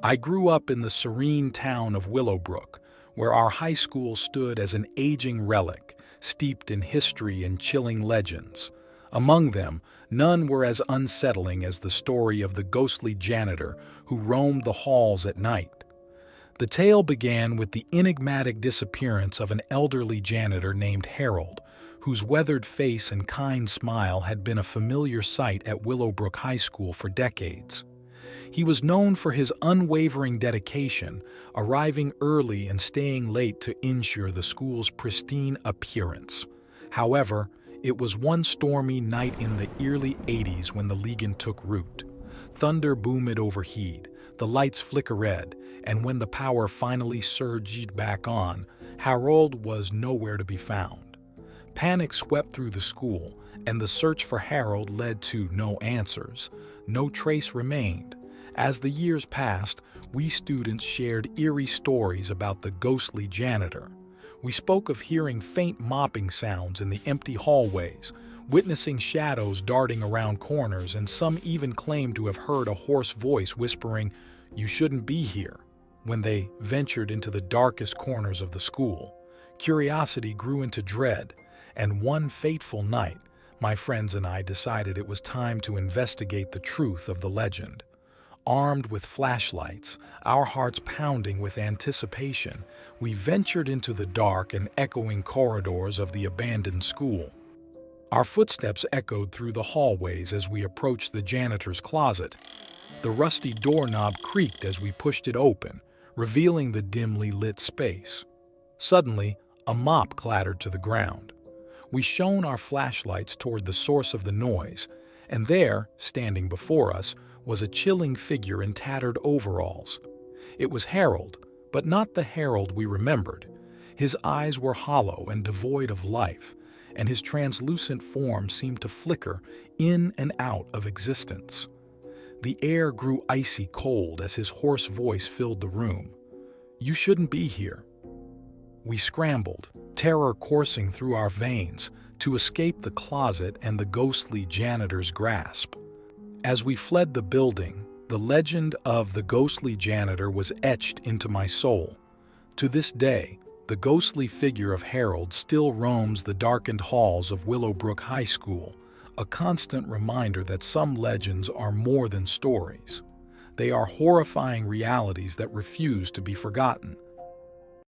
I grew up in the serene town of Willowbrook, where our high school stood as an aging relic, steeped in history and chilling legends. Among them, none were as unsettling as the story of the ghostly janitor who roamed the halls at night. The tale began with the enigmatic disappearance of an elderly janitor named Harold, whose weathered face and kind smile had been a familiar sight at Willowbrook High School for decades. He was known for his unwavering dedication, arriving early and staying late to ensure the school's pristine appearance. However, it was one stormy night in the early 80s when the Legion took root. Thunder boomed overhead, the lights flickered, and when the power finally surged back on, Harold was nowhere to be found. Panic swept through the school, and the search for Harold led to no answers. No trace remained. As the years passed, we students shared eerie stories about the ghostly janitor. We spoke of hearing faint mopping sounds in the empty hallways, witnessing shadows darting around corners, and some even claimed to have heard a hoarse voice whispering, "You shouldn't be here," when they ventured into the darkest corners of the school. Curiosity grew into dread, and one fateful night, my friends and I decided it was time to investigate the truth of the legend. Armed with flashlights, our hearts pounding with anticipation, we ventured into the dark and echoing corridors of the abandoned school. Our footsteps echoed through the hallways as we approached the janitor's closet. The rusty doorknob creaked as we pushed it open, revealing the dimly lit space. Suddenly, a mop clattered to the ground. We shone our flashlights toward the source of the noise, and there, standing before us, was a chilling figure in tattered overalls. It was Harold, but not the Harold we remembered. His eyes were hollow and devoid of life, and his translucent form seemed to flicker in and out of existence. The air grew icy cold as his hoarse voice filled the room. "You shouldn't be here." We scrambled, terror coursing through our veins, to escape the closet and the ghostly janitor's grasp. As we fled the building, the legend of the ghostly janitor was etched into my soul. To this day, the ghostly figure of Harold still roams the darkened halls of Willowbrook High School, a constant reminder that some legends are more than stories. They are horrifying realities that refuse to be forgotten.